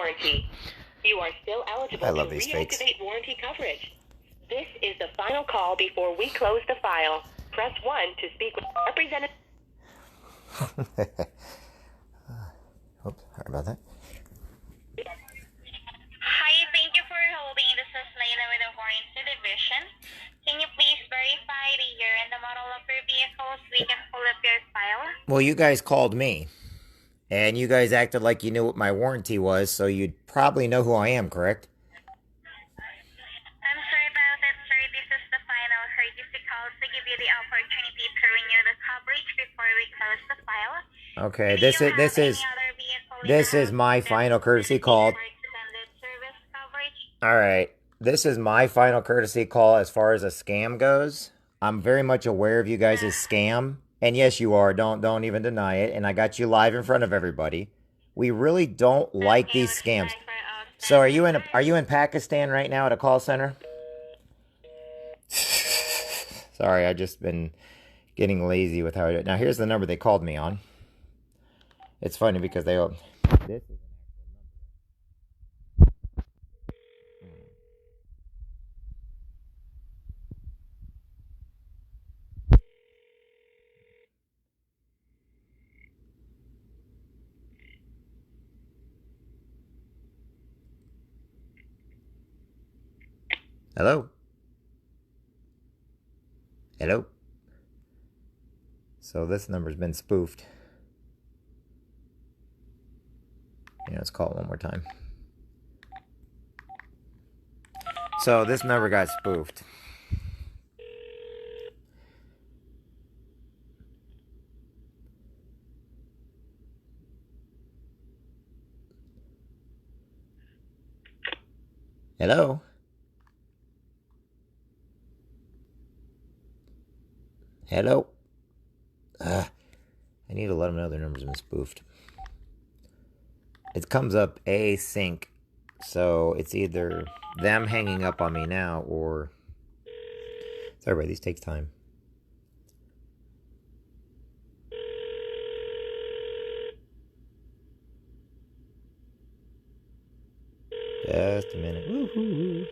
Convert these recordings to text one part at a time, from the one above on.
warranty. You are still eligible to reactivate warranty coverage. This is the final call before we close the file. Press 1 to speak with representative. Oops, sorry about that. Hi, thank you for holding. This is Layla with the Warranty Division. Can you please verify the year and the model of your vehicle so we can pull up your file? Well, you guys called me, and you guys acted like you knew what my warranty was, so you'd probably know who I am, correct? I'm sorry about that, sir. This is the final courtesy call to give you the opportunity to renew the coverage before we close the file. Okay, this is my final courtesy call. All right, this is my final courtesy call as far as a scam goes. I'm very much aware of you guys' scam, and yes, you are. Don't even deny it. And I got you live in front of everybody. We really don't like these scams. So, are you in Pakistan right now at a call center? Sorry, I just been getting lazy with how I do it. Now, here's the number they called me on. It's funny because they this is an Hello? Hello? So this number's been spoofed. Yeah, let's call it one more time. So this number got spoofed. Hello? Hello? I need to let them know their number's been spoofed. It comes up async, so it's either them hanging up on me now or... Sorry, everybody, these takes time. Just a minute. Woo-hoo-hoo.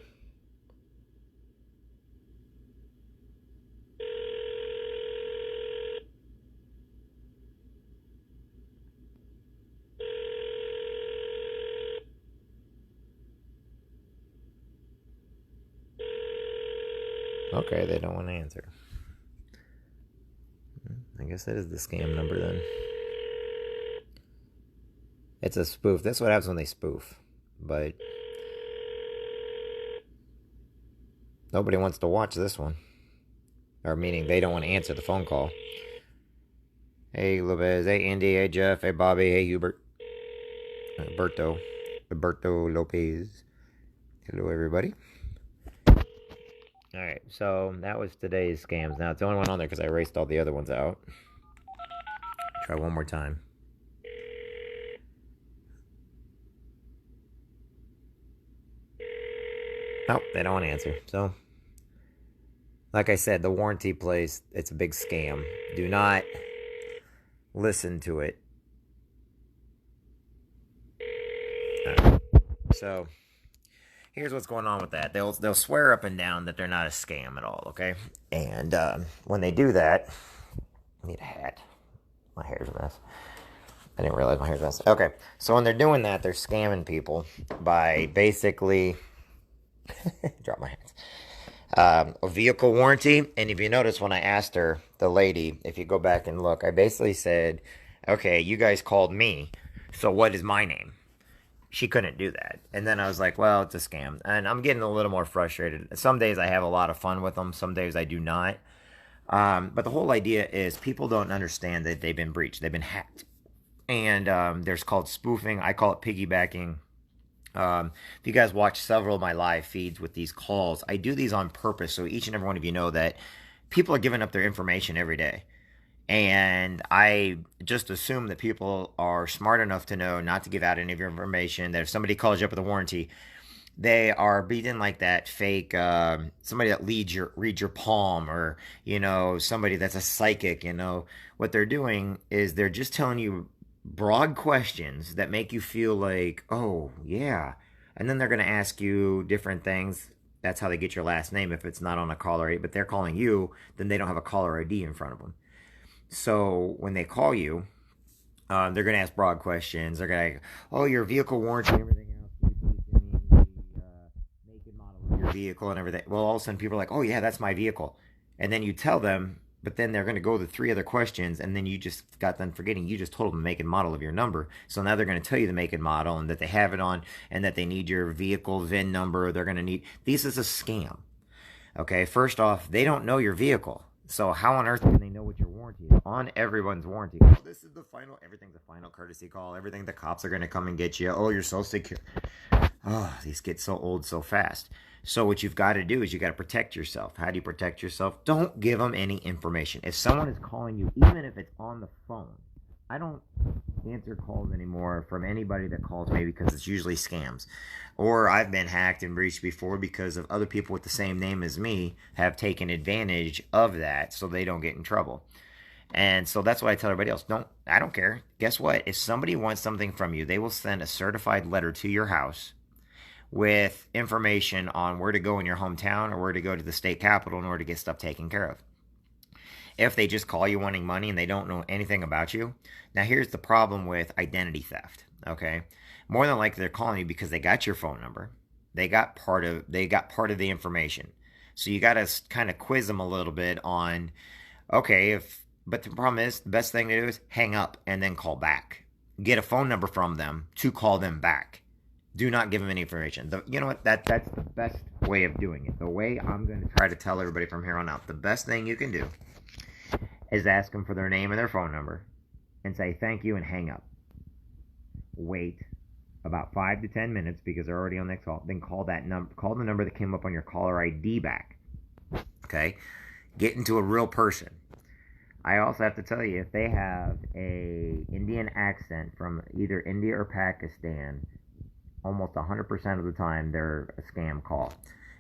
Okay, they don't want to answer. I guess that is the scam number then. It's a spoof. That's what happens when they spoof. But nobody wants to watch this one. Or meaning they don't want to answer the phone call. Hey, Lopez. Hey, Andy. Hey, Jeff. Hey, Bobby. Hey, Hubert. Alberto Lopez. Hello, everybody. Alright, so that was today's scams. Now, it's the only one on there because I erased all the other ones out. Try one more time. Nope, they don't want to answer. So, like I said, the warranty place, it's a big scam. Do not listen to it. Right. So, here's what's going on with that. They'll swear up and down that they're not a scam at all, okay? And when they do that, I need a hat. My hair's a mess. I didn't realize my hair's a mess. Okay, so when they're doing that, they're scamming people by basically... drop my hands. A vehicle warranty. And if you notice when I asked her, the lady, if you go back and look, I basically said, okay, you guys called me, so what is my name? She couldn't do that. And then I was like, well, it's a scam. And I'm getting a little more frustrated. Some days I have a lot of fun with them. Some days I do not. But the whole idea is people don't understand that they've been breached. They've been hacked. And there's called spoofing. I call it piggybacking. If you guys watch several of my live feeds with these calls, I do these on purpose so each and every one of you know that people are giving up their information every day. And I just assume that people are smart enough to know not to give out any of your information, that if somebody calls you up with a warranty, they are beating like that fake, somebody that reads your palm, or, you know, somebody that's a psychic. You know, what they're doing is they're just telling you broad questions that make you feel like, oh, yeah. And then they're going to ask you different things. That's how they get your last name if it's not on a caller ID. But they're calling you, then they don't have a caller ID in front of them. So when they call you, they're going to ask broad questions. They're going to, oh, your vehicle warranty and everything else. Can you please give me the make and model of your vehicle and everything? Well, all of a sudden people are like, oh, yeah, that's my vehicle. And then you tell them, but then they're going to go to 3 other questions, and then you just got them forgetting. You just told them the make and model of your number. So now they're going to tell you the make and model and that they have it on and that they need your vehicle VIN number. They're going to need, this is a scam. Okay, first off, they don't know your vehicle. So how on earth can they know what your warranty is? On everyone's warranty. Oh, this is the final, everything's a final courtesy call. Everything, the cops are going to come and get you. Oh, you're so secure. Oh, these get so old so fast. So what you've got to do is you got to protect yourself. How do you protect yourself? Don't give them any information. If someone is calling you, even if it's on the phone, I don't answer calls anymore from anybody that calls me because it's usually scams. Or I've been hacked and breached before because of other people with the same name as me have taken advantage of that so they don't get in trouble. And so that's what I tell everybody else. I don't care. Guess what? If somebody wants something from you, they will send a certified letter to your house with information on where to go in your hometown or where to go to the state capitol in order to get stuff taken care of. If they just call you wanting money and they don't know anything about you. Now here's the problem with identity theft, okay? More than likely they're calling you because they got your phone number. They got part of the information. So you got to kind of quiz them a little bit on, okay, but the problem is the best thing to do is hang up and then call back. Get a phone number from them to call them back. Do not give them any information. You know what? That's the best way of doing it. The way I'm going to try to tell everybody from here on out, the best thing you can do is ask them for their name and their phone number and say thank you and hang up. Wait about 5 to 10 minutes because they're already on the next call. Then call the number that came up on your caller ID back. Okay? Get into a real person. I also have to tell you, if they have a Indian accent from either India or Pakistan, almost 100% of the time they're a scam call.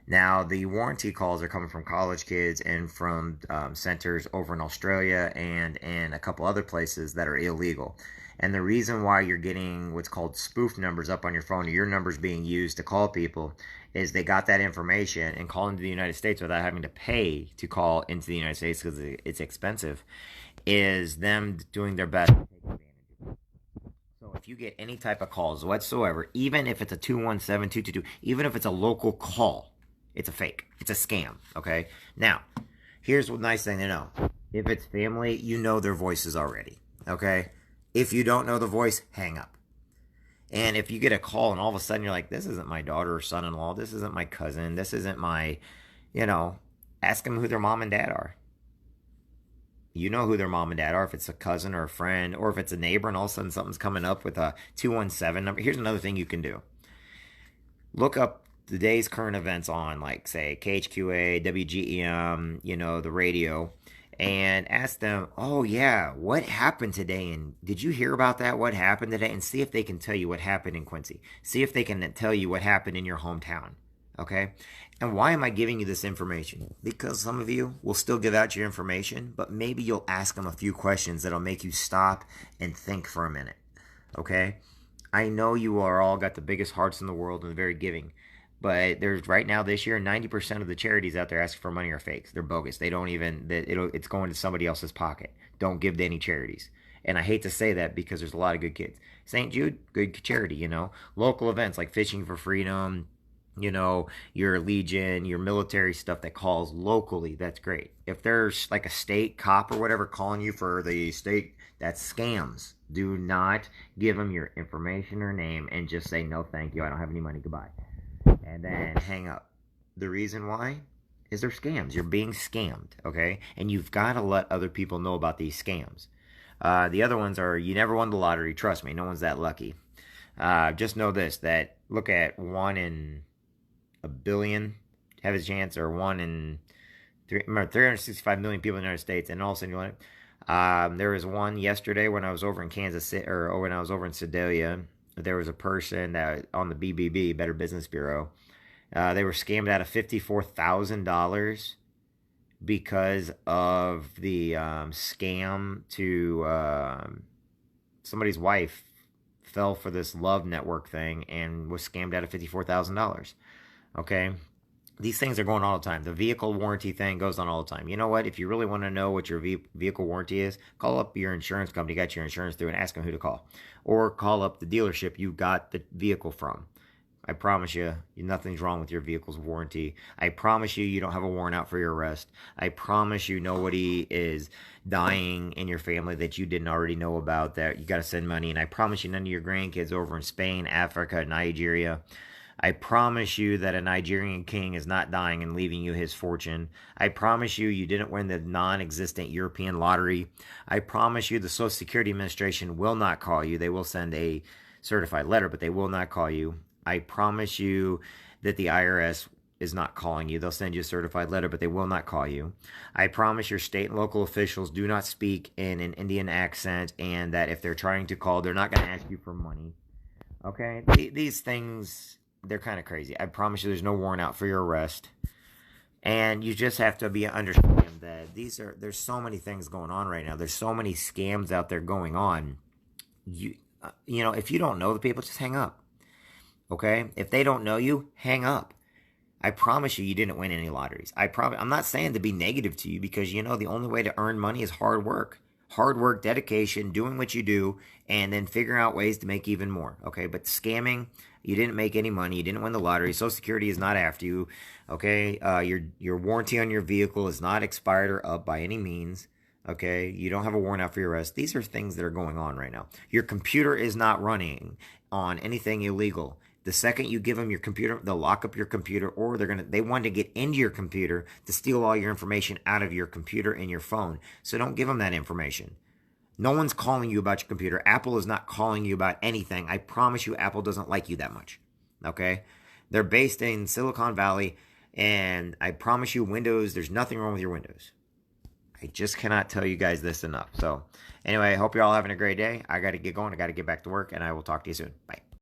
Now, the warranty calls are coming from college kids and from centers over in Australia and a couple other places that are illegal. And the reason why you're getting what's called spoof numbers up on your phone, or your numbers being used to call people, is they got that information and call into the United States without having to pay to call into the United States because it's expensive, is them doing their best to take advantage of it. So if you get any type of calls whatsoever, even if it's a 217-222, even if it's a local call, it's a fake. It's a scam, okay? Now, here's the nice thing to know. If it's family, you know their voices already, okay? If you don't know the voice, hang up. And if you get a call and all of a sudden you're like, this isn't my daughter or son-in-law, this isn't my cousin, this isn't my, ask them who their mom and dad are. You know who their mom and dad are, if it's a cousin or a friend, or if it's a neighbor and all of a sudden something's coming up with a 217 number. Here's another thing you can do. Look up the day's current events on, like, say, KHQA, WGEM, the radio, and ask them, oh, yeah, what happened today? And did you hear about that? What happened today? And see if they can tell you what happened in Quincy. See if they can tell you what happened in your hometown, okay? And why am I giving you this information? Because some of you will still give out your information, but maybe you'll ask them a few questions that'll make you stop and think for a minute, okay? I know you are all got the biggest hearts in the world and very giving. But there's right now this year, 90% of the charities out there asking for money are fakes. They're bogus. They don't even, it's going to somebody else's pocket. Don't give to any charities. And I hate to say that because there's a lot of good kids. St. Jude, good charity, Local events like Fishing for Freedom, your Legion, your military stuff that calls locally, that's great. If there's like a state cop or whatever calling you for the state, that's scams. Do not give them your information or name and just say, no, thank you, I don't have any money, goodbye. And then hang up. The reason why is they're scams. You're being scammed, okay? And you've got to let other people know about these scams. The other ones are, you never won the lottery. Trust me, no one's that lucky. Just know this, that look at 1 in a billion have a chance, or 1 in 365 million people in the United States, and all of a sudden you want it. There was one yesterday when I was over in Kansas City, or when I was over in Sedalia. There was a person that on the BBB, Better Business Bureau, they were scammed out of $54,000 because of the scam to somebody's wife fell for this love network thing and was scammed out of $54,000. Okay? These things are going all the time. The vehicle warranty thing goes on all the time. You know what? If you really want to know what your vehicle warranty is, call up your insurance company, got your insurance through, and ask them who to call. Or call up the dealership you got the vehicle from. I promise you, nothing's wrong with your vehicle's warranty. I promise you, you don't have a warrant out for your arrest. I promise you, nobody is dying in your family that you didn't already know about, that you got to send money. And I promise you, none of your grandkids over in Spain, Africa, Nigeria. I promise you that a Nigerian king is not dying and leaving you his fortune. I promise you, you didn't win the non-existent European lottery. I promise you, the Social Security Administration will not call you. They will send a certified letter, but they will not call you. I promise you that the IRS is not calling you. They'll send you a certified letter, but they will not call you. I promise your state and local officials do not speak in an Indian accent, and that if they're trying to call, they're not going to ask you for money. Okay? These things, they're kind of crazy. I promise you there's no warrant out for your arrest. And you just have to understand that there's so many things going on right now. There's so many scams out there going on. You know, if you don't know the people, just hang up. Okay? If they don't know you, hang up. I promise you, you didn't win any lotteries. I'm not saying to be negative to you, because you know the only way to earn money is hard work. Hard work, dedication, doing what you do, and then figuring out ways to make even more. Okay? But scamming, you didn't make any money. You didn't win the lottery. Social Security is not after you. Okay? Your warranty on your vehicle is not expired or up by any means. Okay? You don't have a warrant out for your arrest. These are things that are going on right now. Your computer is not running on anything illegal. The second you give them your computer, they'll lock up your computer, or they want to get into your computer to steal all your information out of your computer and your phone. So don't give them that information. No one's calling you about your computer. Apple is not calling you about anything. I promise you, Apple doesn't like you that much. Okay? They're based in Silicon Valley, and I promise you, Windows, there's nothing wrong with your Windows. I just cannot tell you guys this enough. So anyway, I hope you're all having a great day. I got to get going. I got to get back to work, and I will talk to you soon. Bye.